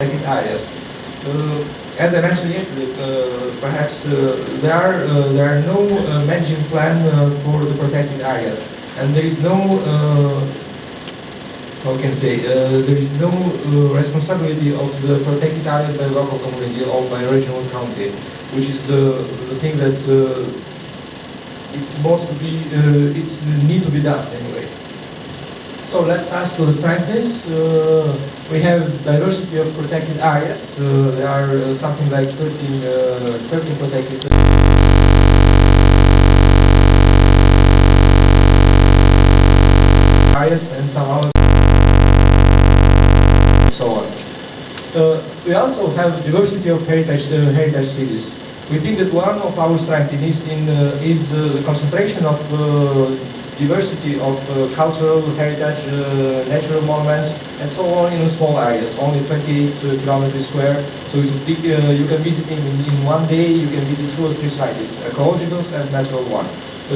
protected areas. As I mentioned yesterday, perhaps there are no managing plan for the protected areas, and there is no how can I say, there is no responsibility of the protected areas by local community or by regional county, which is the thing that it's supposed to be, it's need to be done anyway. So let us to the strengths. We have diversity of protected areas. There are something like 13 protected areas and some others. So on. We also have diversity of heritage cities. We think that one of our strengths is the concentration of diversity of cultural heritage, natural monuments, and so on in small areas, only 28 kilometers square. So it's a big, you can visit in one day, you can visit 2 or 3 sites, ecological and natural one.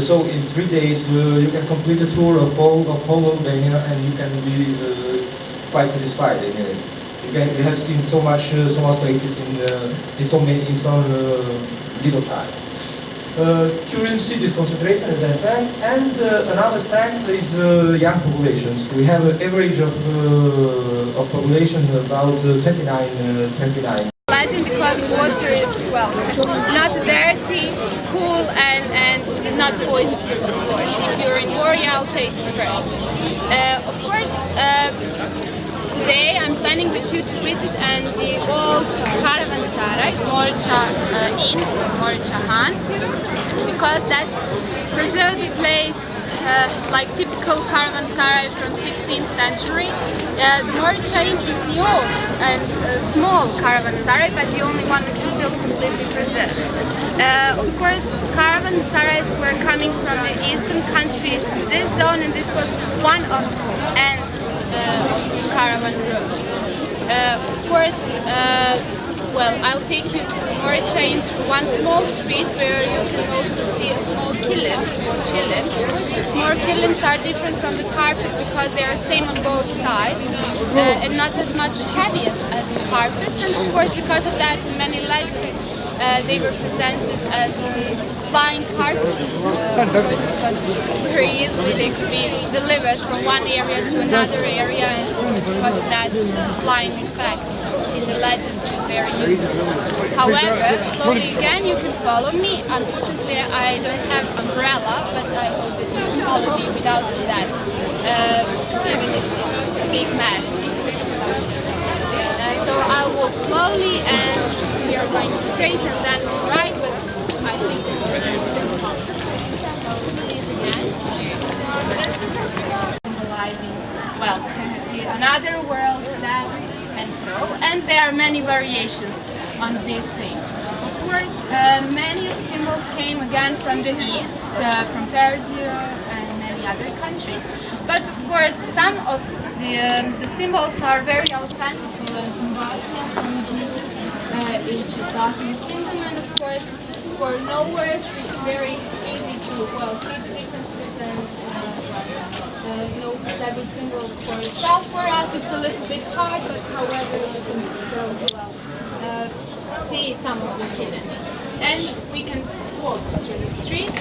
So in 3 days, you can complete a tour of whole Albania, and you can be quite satisfied. You have seen so much places in so little time. Current cities concentration is that fact, and another strength is young populations. We have an average of population about 29. Legend because water is, well, not dirty, cool, and not poisonous, of course. If you're in Boreal, taste first. Of course, today I'm planning with you to visit the old Caravansaray, Morica Inn, Morica Han, because that's preserved place like typical caravansaray from 16th century. The Morica Inn is the old and small caravansaray, but the only one which is still completely preserved. Of course, caravansarais were coming from the eastern countries to this zone, and this was one of ends caravan route. Of course, well, I'll take you to Morica Inn through one small street where you can also see a small kilims or chilims. Small kilims are different from the carpet because they are same on both sides and not as much heavy as the carpets. And of course, because of that, in many legends, they were presented as flying carpets because very easily they could be delivered from one area to another area, and because of that flying effect in the legends is very useful. However, slowly again you can follow me. Unfortunately I don't have umbrella, but I hope that you can follow me without that, even if it's a big mess. So I walk slowly and we are going straight and then right, but I think please again. Symbolizing, well, another world then, and so, and there are many variations on these things. Of course, many symbols came again from the east, from Persia and many other countries, but of course some of the symbols are very authentic from Russia, from the ancient Ottoman Kingdom, and of course for knowers it's very easy to, well, see the differences and know every symbol for itself. For us it's a little bit hard, but however you can still, well, see some of the hidden. And we can walk through the street.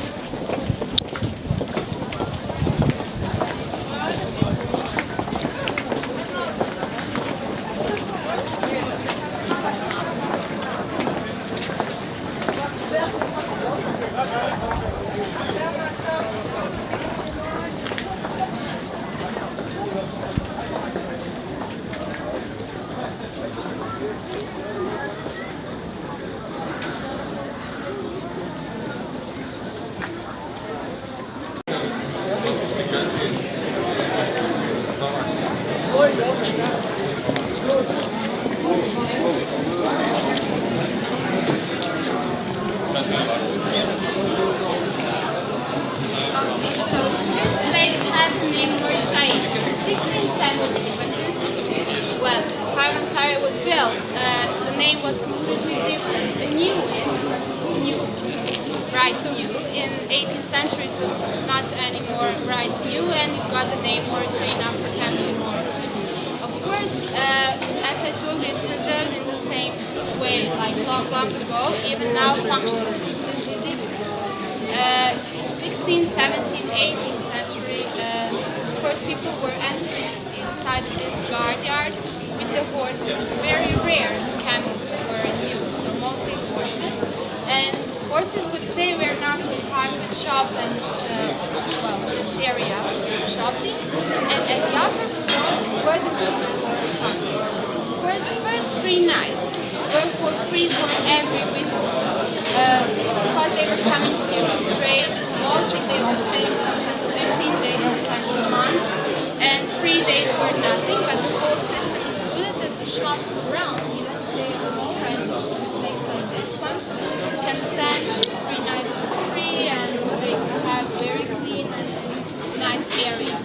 The name was completely different. The new bright new. In 18th century it was not anymore bright new, and it got the name Morica after Henry Morica. Of course, as I I told you, it's preserved in the same way, like long ago, even now functions completely different. In 16th, 17th, 18th century, of course, people were entering inside this guardyard with the horses. Very rare camels were used, so mostly horses. And horses would stay where now time with shop and this area shopping. And at the upper floor were the people for the first 3 nights were for free for every visitor. Because they were coming here to trade, mostly they would stay sometimes 15 days, sometimes a month, and 3 days were nothing, but the whole system included that the shops around, even if they are all transition place like this one, can stand 3 nights for free, and they have very clean and nice area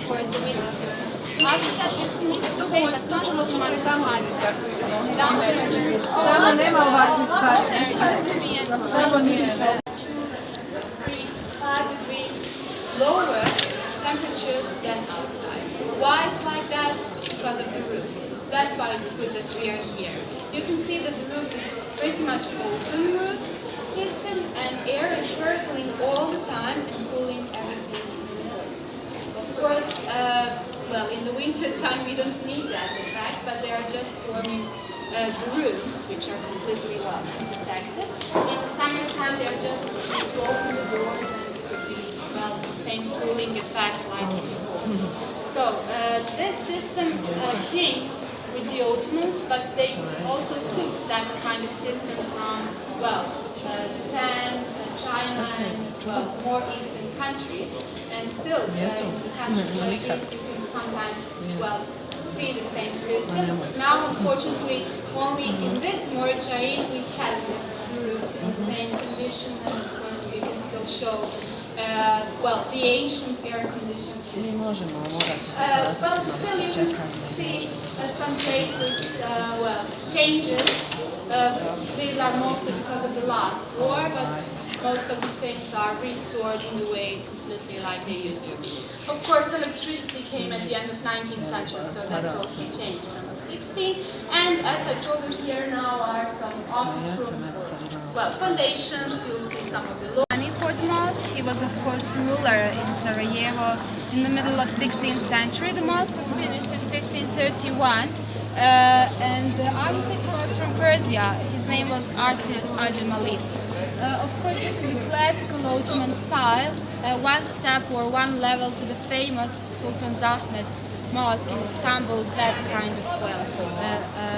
for the visitors. After that, you need to pay, but not so much money. Down there, there 5 degrees lower temperatures than outside. Why it's like that? Because of the roof. That's why it's good that we are here. You can see that the roof is pretty much open roof system, and air is circling all the time and cooling everything. Of course, well, in the winter time we don't need that in fact, but they are just forming the rooms, which are completely well protected. In the summertime they are just to open the doors and it could be well the same cooling effect like before. So this system came with the Ottomans, but they also took that kind of system from well Japan, China, and well more eastern countries, and still in the countries like this you can sometimes well see the same system. Now, unfortunately, only in this Morichain we have the roof in the same condition, and of course we can still show well the ancient air conditions. Well, still you can see some places well changes. These are mostly because of the last war, but most of the things are restored in the way completely like they used to be. Of course, electricity came at the end of 19th century, so that's also changed from the 16th. And as I told you, here now are some office rooms for, well, foundations. You'll see some of the for the mosque. He was, of course, ruler in Sarajevo in the middle of 16th century. The mosque was finished in 1531. And the architect was from Persia. His name was Arsid Ajamali. Of course, this is a classical Ottoman style, one step or one level to the famous Sultan Zahmet Mosque in Istanbul, that kind of well,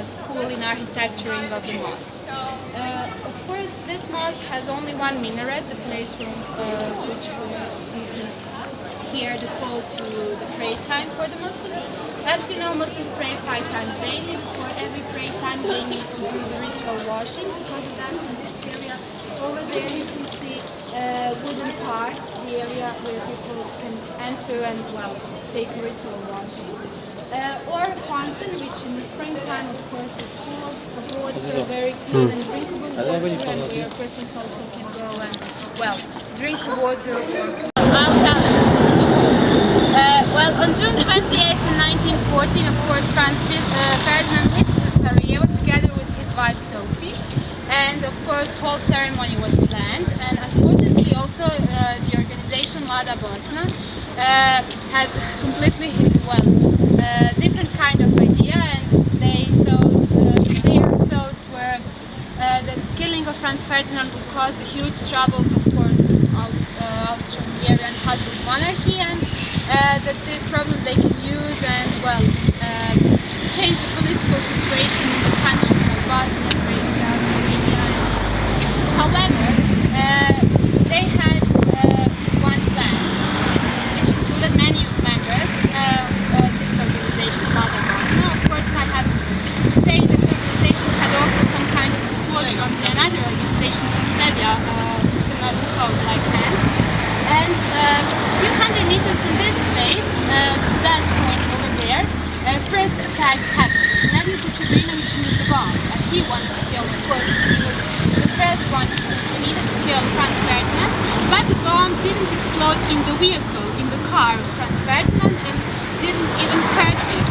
school in architecturing of the mosque. Of course, this mosque has only one minaret, the place from which we can hear the call to the prayer time for the Muslims. As you know, Muslims pray 5 times daily. For every prayer time, they need to do the ritual washing. Because of that, in this area, over there you can see wooden part, the area where people can enter and well take ritual washing. Or a fountain, which in the springtime, of course, is full of water, very clean and drinkable water, and where persons also can go and well drink the water. I'll tell you. Well, on June 28th in 1914, of course, Ferdinand visited Sarajevo together with his wife Sophie, and of course, whole ceremony was planned. And unfortunately, also the organization Mlada Bosna had completely well different kind of idea, and they thought their thoughts were that killing of Franz Ferdinand would cause the huge troubles, of course, to Austro-Hungarian Habsburg monarchy, and that these problems they can use and well change the political situation in the countries like Bosnia, Croatia, Slovenia. However, they had one plan, which included many members of this organization, Mlada Bosna. Of course, I have to say that the organization had also some kind of support from another organization from Serbia, like hand. And a few hundred meters from this place to that point over there, first attack happened. Nadia Kuchevinovic used the bomb, and he wanted to kill, of course, he was the first one who needed to kill Franz Ferdinand, but the bomb didn't explode in the vehicle, in the car of Franz Ferdinand, and didn't even hurt him.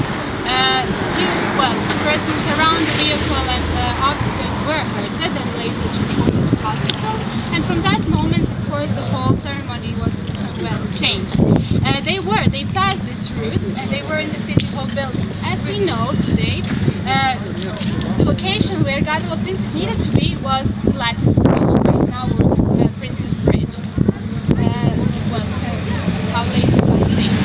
Persons around the vehicle and officers were hurted and later transported to hospital. And from that moment, of course, the whole ceremony was changed. They passed this route and they were in the City Hall building. As we know today, the location where Gavrilo Princip needed to be was Latin's Bridge, right now Princess Bridge. How late it was named.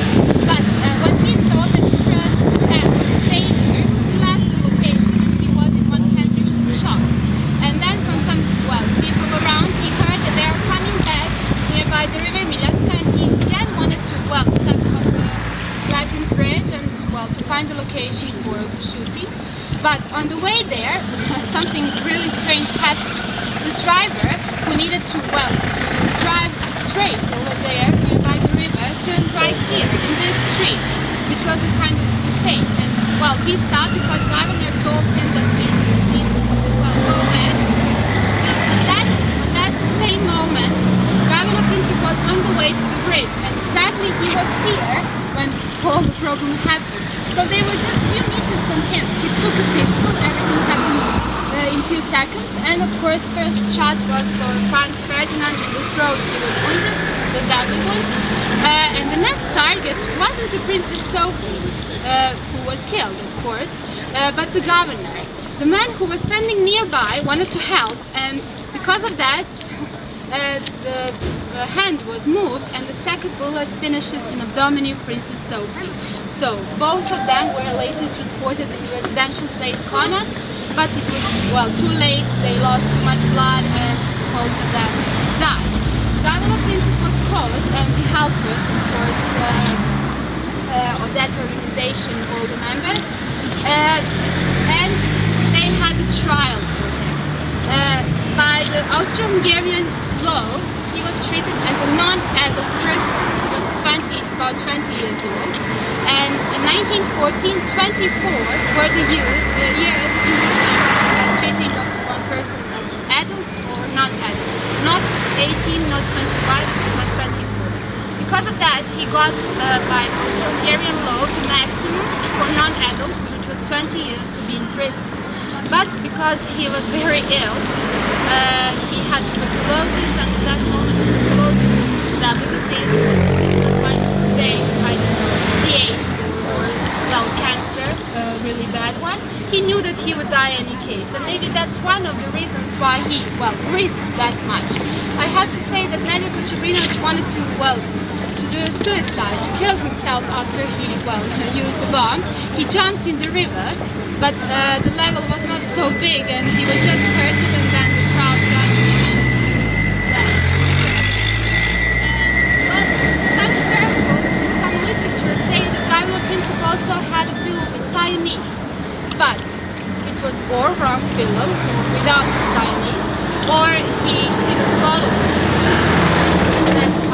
But when he saw that the first path was failure, he left the location and he was in one cancer shock. And then from some people around, he heard that they are coming back nearby the river Milatska, and he then wanted to step on the Latin's Bridge and to find the location for shooting. But on the way there, something really strange happened. The driver, who needed to drive straight over there nearby the river, turned right here in this street, which was a kind of mistake. And he stopped because the governor told him that he needed to go ahead. On that same moment, Gavrilo Princip was on the way to the bridge, and exactly he was here when all the problem happened. So they were just a few meters from him. He took a pistol, everything happened in few seconds, and of course first shot was for Franz Ferdinand in the throat. He was wounded, it was badly wounded, and the next target wasn't the Princess Sophie, who was killed of course, but the governor. The man who was standing nearby wanted to help, and because of that the hand was moved and the second bullet finished in the abdomen of Princess Sophie. So both of them were later transported to the residential place Connaught, but it was too late. They lost too much blood and both of them died. Gavrilo Princip was called and he helped us, of course, of that organization, all the members, and they had a trial for him. By the Austro-Hungarian law, he was treated as a non-adult person. He was about 20 years old, and in 1914, 24 were the years in which treating of one person as an adult or non-adult. Not 18, not 25, but 24. Because of that, he got, by Austro-Hungarian law, the maximum for non-adults, which was 20 years to be in prison. But because he was very ill, he had tuberculosis, and at that moment tuberculosis was deadly disease. It was like today, the AIDS or cancer, a really bad one. He knew that he would die in any case, and maybe that's one of the reasons why he risked that much. I have to say that Nelja Kučebrinović wanted to do a suicide, to kill himself after he used the bomb. He jumped in the river, but the level was not so big and he was just hurted, and then the crowd got him and some circles in some literature say that Gavrilo Princip also had a pillow with cyanide, but it was or wrong pillow without cyanide, or he didn't swallow it. That's